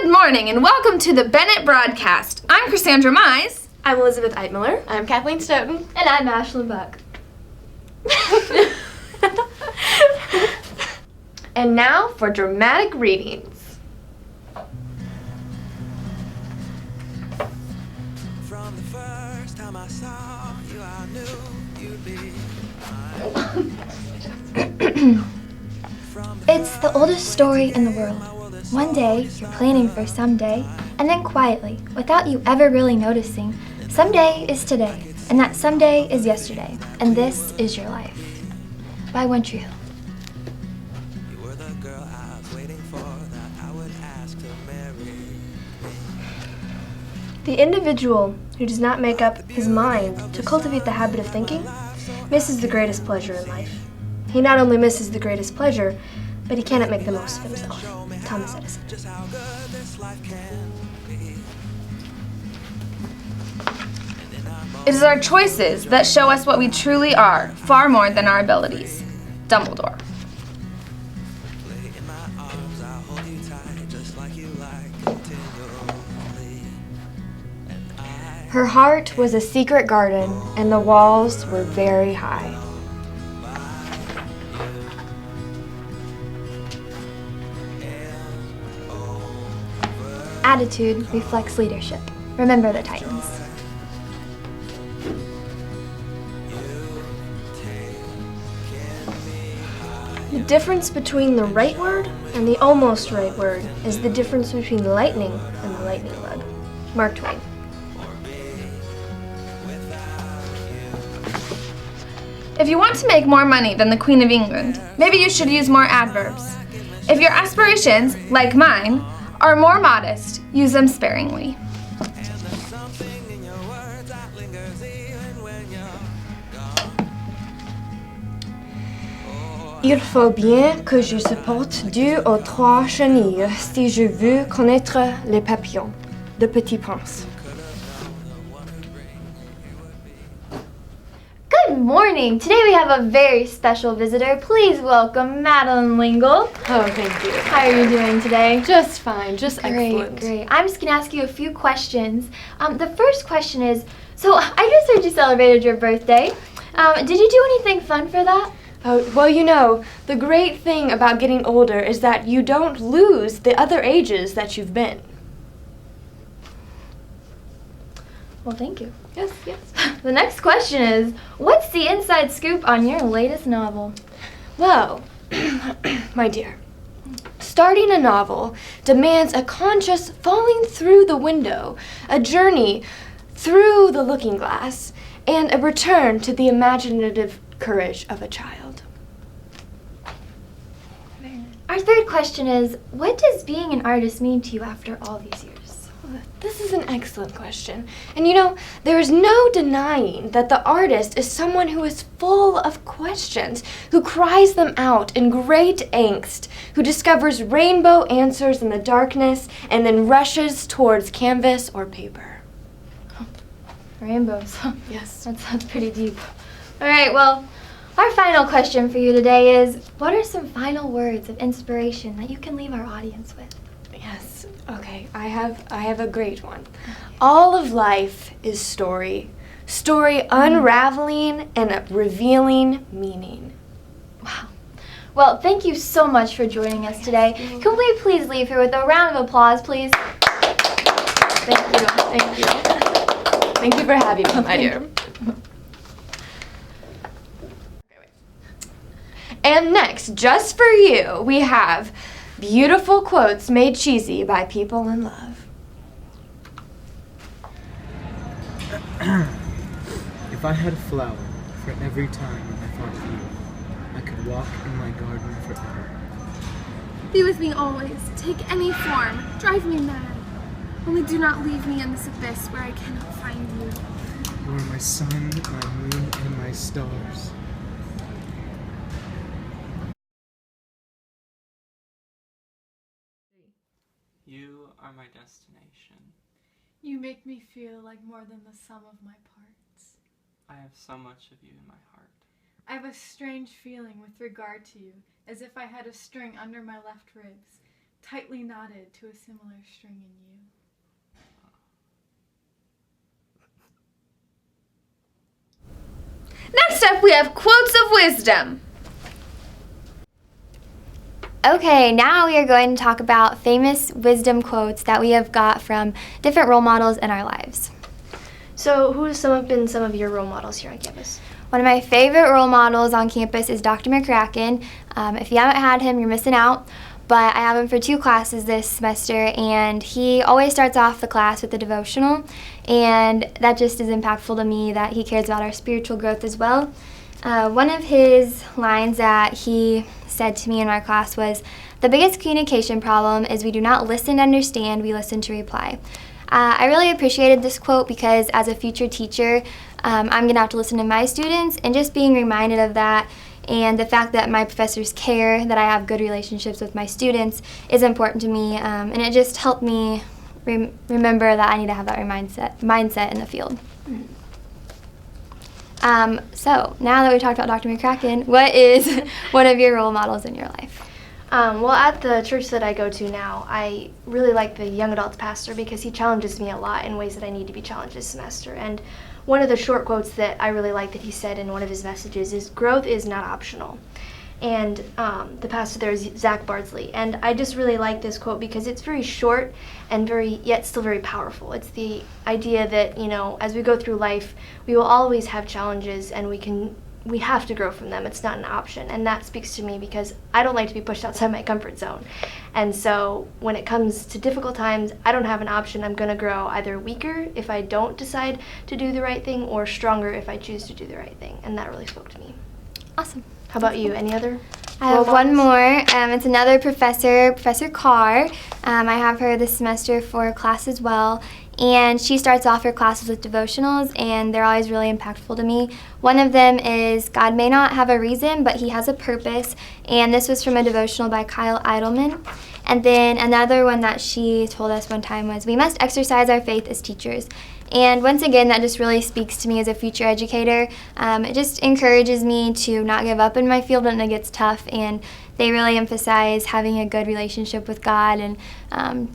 Good morning and welcome to the Bennett Broadcast. I'm Cassandra Mize. I'm Elizabeth Eitmiller. I'm Kathleen Stoughton. And I'm Ashlyn Buck. And now for dramatic readings. From the first time I saw you, I knew you'd be It's the oldest story in the world. One day, you're planning for someday, and then quietly, without you ever really noticing, someday is today, and that someday is yesterday, and this is your life. By One Tree Hill. You were the girl I was waiting for, that I would ask to marry me. The individual who does not make up his mind to cultivate the habit of thinking misses the greatest pleasure in life. He not only misses the greatest pleasure, but he cannot make the most of himself. Thomas Edison. Just how good this life can be. It is our choices that show us what we truly are, far more than our abilities. Dumbledore. Lay in my arms, I'll hold you tight, just like you like, continually. And Her heart was a secret garden, and the walls were very high. Attitude reflects leadership. Remember the Titans. The difference between the right word and the almost right word is the difference between lightning and the lightning bug. Mark Twain. If you want to make more money than the Queen of England, maybe you should use more adverbs. If your aspirations, like mine, are more modest, use them sparingly. Il faut bien que je supporte 2 ou 3 chenilles si je veux connaître les papillons. De Petit Prince. Good morning! Today we have a very special visitor. Please welcome Madeline Lingle. Oh, thank you. How are you doing today? Just fine, just excellent. Great. I'm just going to ask you a few questions. The first question is, so I just heard you celebrated your birthday. Did you do anything fun for that? Oh, well, you know, the great thing about getting older is that you don't lose the other ages that you've been. Well, thank you. Yes. The next question is, what's the inside scoop on your latest novel? Well, my dear, starting a novel demands a conscious falling through the window, a journey through the looking glass, and a return to the imaginative courage of a child. Our third question is, what does being an artist mean to you after all these years? This is an excellent question. And you know, there is no denying that the artist is someone who is full of questions, who cries them out in great angst, who discovers rainbow answers in the darkness and then rushes towards canvas or paper. Rainbows. Yes. That sounds pretty deep. All right, well, our final question for you today is, what are some final words of inspiration that you can leave our audience with? Yes. Okay, I have a great one. All of life is story. Story unraveling and revealing meaning. Wow. Well, thank you so much for joining us today. Can we please leave here with a round of applause, please? Thank you. Thank you for having me, my dear. And next, just for you, we have beautiful quotes made cheesy by people in love. If I had a flower for every time I thought of you, I could walk in my garden forever. Be with me always. Take any form. Drive me mad. Only do not leave me in this abyss where I cannot find you. You are my sun, my moon, and my stars. You are my destination. You make me feel like more than the sum of my parts. I have so much of you in my heart. I have a strange feeling with regard to you, as if I had a string under my left ribs, tightly knotted to a similar string in you. Next up, we have quotes of wisdom. Okay, now we are going to talk about famous wisdom quotes that we have got from different role models in our lives. So, who have been some of your role models here on campus? One of my favorite role models on campus is Dr. McCracken. If you haven't had him, you're missing out. But I have him for 2 classes this semester, and he always starts off the class with a devotional, and that just is impactful to me that he cares about our spiritual growth as well. One of his lines that he said to me in our class was, "The biggest communication problem is we do not listen to understand, we listen to reply." I really appreciated this quote because as a future teacher, I'm going to have to listen to my students, and just being reminded of that and the fact that my professors care that I have good relationships with my students is important to me, and it just helped me remember that I need to have that mindset in the field. So now that we talked about Dr. McCracken, what is one of your role models in your life? Well, at the church that I go to now, I really like the young adults pastor because he challenges me a lot in ways that I need to be challenged this semester. And one of the short quotes that I really like that he said in one of his messages is, "Growth is not optional." And the pastor there is Zach Bardsley. And I just really like this quote because it's very short and yet still very powerful. It's the idea that, as we go through life, we will always have challenges, and we have to grow from them. It's not an option. And that speaks to me because I don't like to be pushed outside my comfort zone. And so when it comes to difficult times, I don't have an option. I'm going to grow either weaker if I don't decide to do the right thing, or stronger if I choose to do the right thing. And that really spoke to me. Awesome. How about you? Any other? I have one more. It's another professor, Professor Carr. I have her this semester for a class as well. And she starts off her classes with devotionals, and they're always really impactful to me. One of them is, "God may not have a reason, but he has a purpose." And this was from a devotional by Kyle Idleman. And then another one that she told us one time was, "We must exercise our faith as teachers." And once again, that just really speaks to me as a future educator. It just encourages me to not give up in my field when it gets tough, and they really emphasize having a good relationship with God and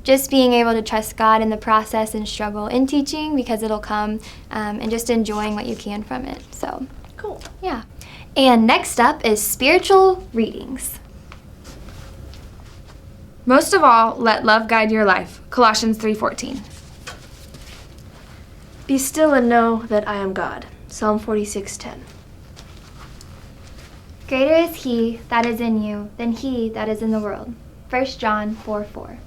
just being able to trust God in the process and struggle in teaching because it'll come, and just enjoying what you can from it. So, cool. Yeah. And next up is spiritual readings. Most of all, let love guide your life. Colossians 3:14. "Be still and know that I am God." Psalm 46:10. Greater is he that is in you than he that is in the world. 1 John 4:4.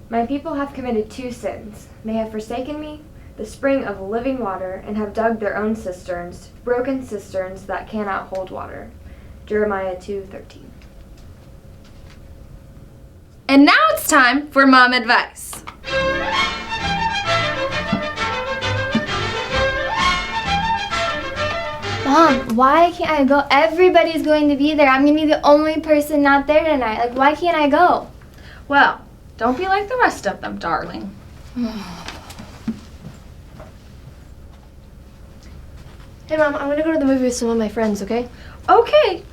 My people have committed 2 sins. They have forsaken me, the spring of living water, and have dug their own cisterns, broken cisterns that cannot hold water. Jeremiah 2:13. And now it's time for mom advice. Mom, why can't I go? Everybody's going to be there. I'm going to be the only person not there tonight. Like, why can't I go? Well, don't be like the rest of them, darling. Hey, Mom, I'm going to go to the movie with some of my friends, okay? Okay.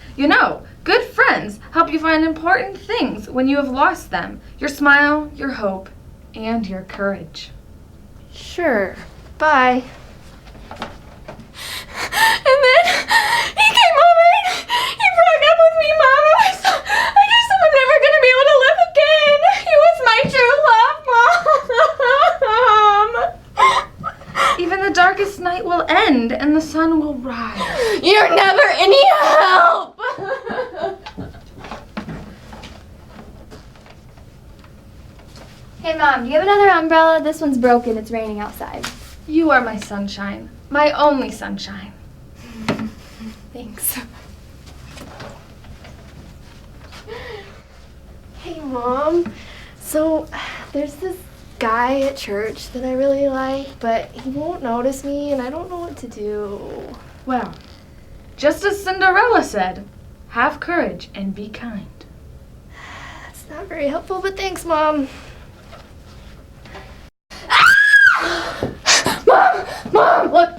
Good friends help you find important things when you have lost them. Your smile, your hope, and your courage. Sure. Bye. And then he came over and he broke up with me, Mom. I just am never going to be able to live again. He was my true love, Mom. Even the darkest night will end and the sun will rise. You're never any help! Hey, Mom, do you have another umbrella? This one's broken. It's raining outside. You are my sunshine, my only sunshine. Thanks. Hey, Mom. So, there's this guy at church that I really like, but he won't notice me, and I don't know what to do. Well, just as Cinderella said, have courage and be kind. That's not very helpful, but thanks, Mom. Mom, look.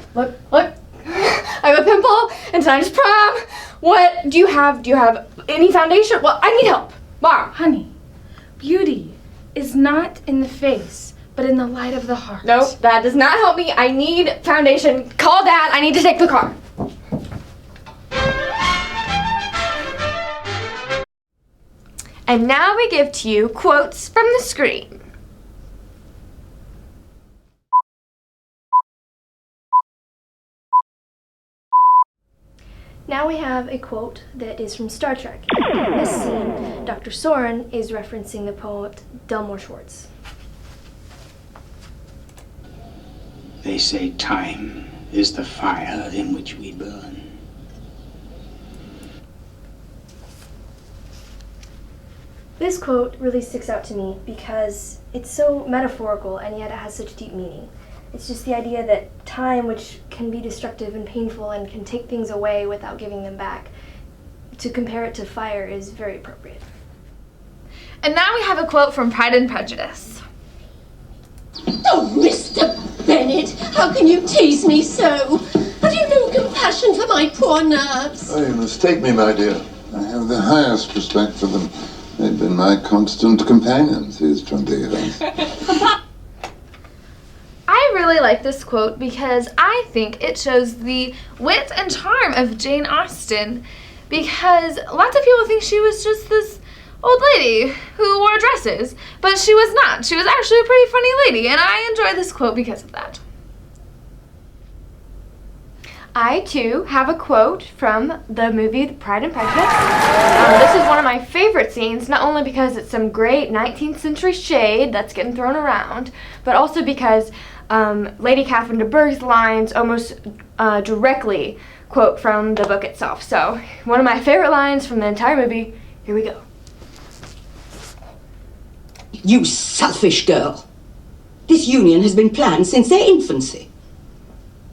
I have a pimple, and tonight's prom. What? Do you have any foundation? Well, I need help. Mom! Honey, beauty is not in the face, but in the light of the heart. Nope, that does not help me. I need foundation. Call Dad. I need to take the car. And now we give to you quotes from the screen. Now we have a quote that is from Star Trek. In this scene, Dr. Soren is referencing the poet Delmore Schwartz. They say time is the fire in which we burn. This quote really sticks out to me because it's so metaphorical and yet it has such deep meaning. It's just the idea that time, which can be destructive and painful and can take things away without giving them back, to compare it to fire is very appropriate. And now we have a quote from Pride and Prejudice. Oh, Mr. Bennet, how can you tease me so? Have you no compassion for my poor nerves? Oh, you mistake me, my dear. I have the highest respect for them. They've been my constant companions these 20 years. I really like this quote because I think it shows the wit and charm of Jane Austen, because lots of people think she was just this old lady who wore dresses, but she was not. She was actually a pretty funny lady, and I enjoy this quote because of that. I, too, have a quote from the movie Pride and Prejudice. This is one of my favorite scenes, not only because it's some great 19th century shade that's getting thrown around, but also because Lady Catherine de Bourgh's lines almost directly quote from the book itself. So, one of my favorite lines from the entire movie. Here we go. You selfish girl. This union has been planned since their infancy.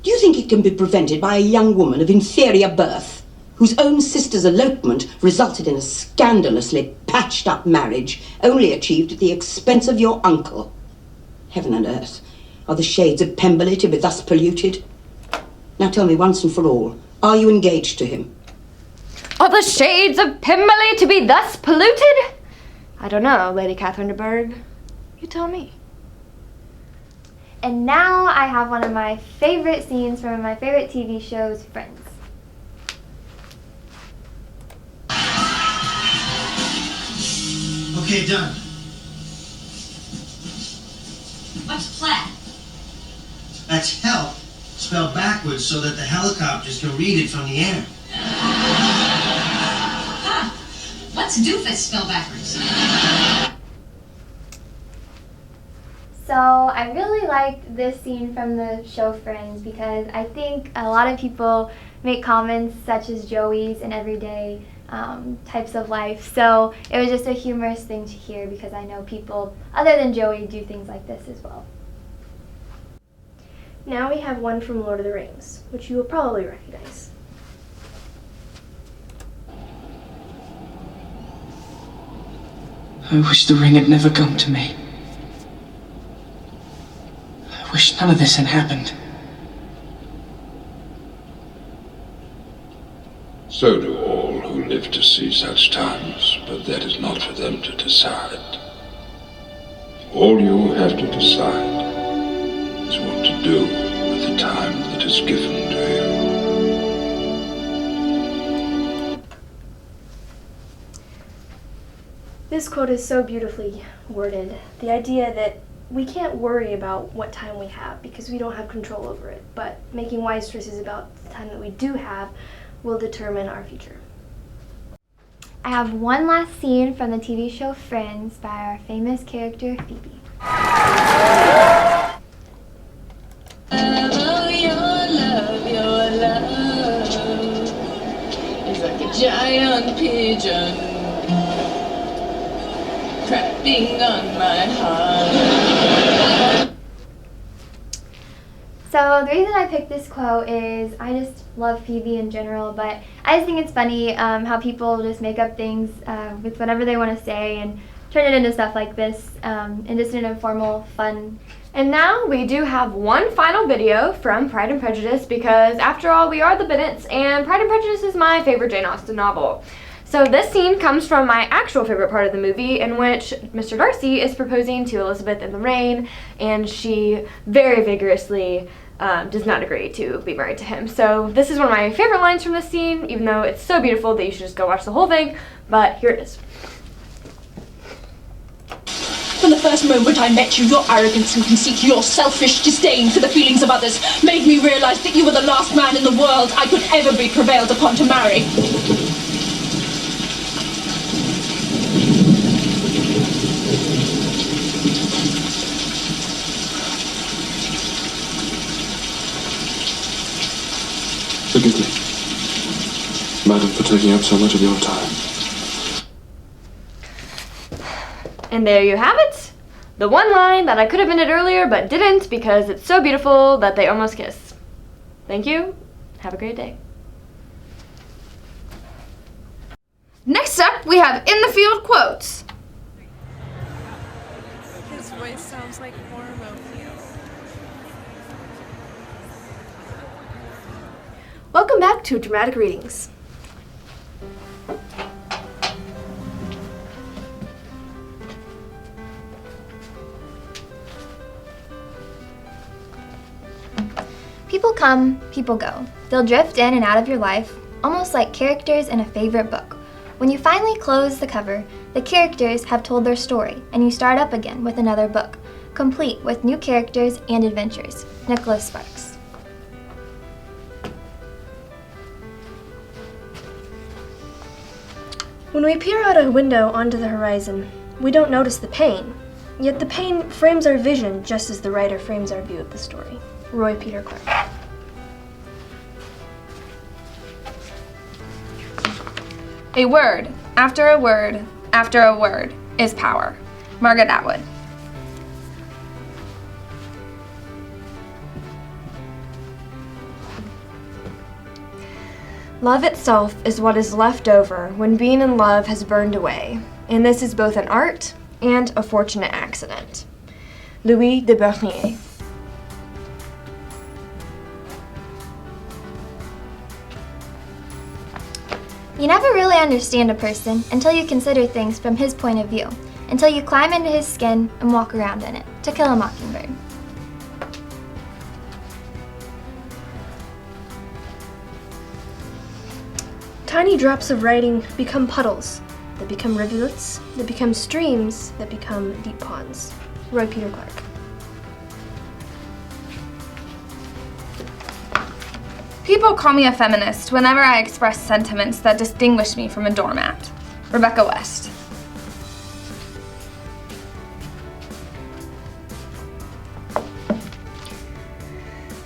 Do you think it can be prevented by a young woman of inferior birth, whose own sister's elopement resulted in a scandalously patched-up marriage, only achieved at the expense of your uncle? Heaven and earth, are the shades of Pemberley to be thus polluted? Now tell me once and for all, are you engaged to him? Are the shades of Pemberley to be thus polluted? I don't know, Lady Catherine de Bourgh. You tell me. And now I have one of my favorite scenes from my favorite TV shows, Friends. Okay, done. What's the plan? That's help spelled backwards so that the helicopters can read it from the air. Huh. What's doofus spelled backwards? So I really liked this scene from the show Friends because I think a lot of people make comments such as Joey's in everyday types of life. So it was just a humorous thing to hear because I know people other than Joey do things like this as well. Now we have one from Lord of the Rings, which you will probably recognize. I wish the ring had never come to me. I wish none of this had happened. So do all who live to see such times, but that is not for them to decide. All you have to decide is what to do with the time that is given to you. This quote is so beautifully worded. The idea that we can't worry about what time we have because we don't have control over it, but making wise choices about the time that we do have will determine our future. I have one last scene from the TV show Friends by our famous character Phoebe. Your love is like a giant pigeon crapping on my heart. So the reason I picked this quote is I just love Phoebe in general, but I just think it's funny how people just make up things with whatever they want to say and turn it into stuff like this in just an informal, fun. And now we do have one final video from Pride and Prejudice because after all we are the Bennets and Pride and Prejudice is my favorite Jane Austen novel. So this scene comes from my actual favorite part of the movie, in which Mr. Darcy is proposing to Elizabeth in the rain, and she very vigorously does not agree to be married to him. So this is one of my favorite lines from this scene, even though it's so beautiful that you should just go watch the whole thing, but here it is. From the first moment I met you, your arrogance and conceit, your selfish disdain for the feelings of others made me realize that you were the last man in the world I could ever be prevailed upon to marry. Forgive me, madam, for taking up so much of your time. And there you have it. The one line that I could have ended earlier but didn't because it's so beautiful that they almost kiss. Thank you. Have a great day. Next up, we have In the Field quotes. His voice sounds like Mormopio. Welcome back to Dramatic Readings. People come, people go. They'll drift in and out of your life, almost like characters in a favorite book. When you finally close the cover, the characters have told their story, and you start up again with another book, complete with new characters and adventures. Nicholas Sparks. When we peer out a window onto the horizon, we don't notice the pain, yet the pain frames our vision just as the writer frames our view of the story. Roy Peter Clark. A word, after a word, after a word, is power. Margaret Atwood. Love itself is what is left over when being in love has burned away, and this is both an art and a fortunate accident. Louis de Bernier. You never really understand a person until you consider things from his point of view, until you climb into his skin and walk around in it. To Kill a Mockingbird. Tiny drops of writing become puddles, that become rivulets, that become streams, that become deep ponds. Roy Peter Clark. People call me a feminist whenever I express sentiments that distinguish me from a doormat. Rebecca West.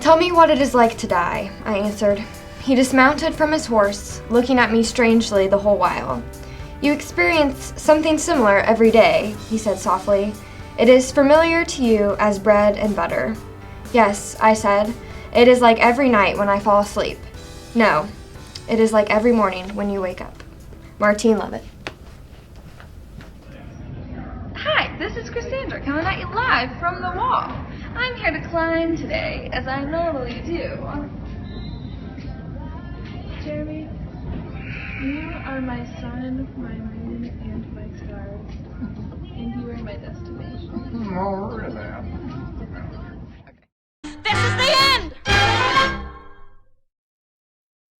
Tell me what it is like to die, I answered. He dismounted from his horse, looking at me strangely the whole while. You experience something similar every day, he said softly. It is familiar to you as bread and butter. Yes, I said. It is like every night when I fall asleep. No, it is like every morning when you wake up. Martine Levitt. Hi, this is Cassandra coming at you live from the wall. I'm here to climb today, as I normally do. Jeremy, you are my sun, my moon, and my stars. And you are my destination. Oh, really?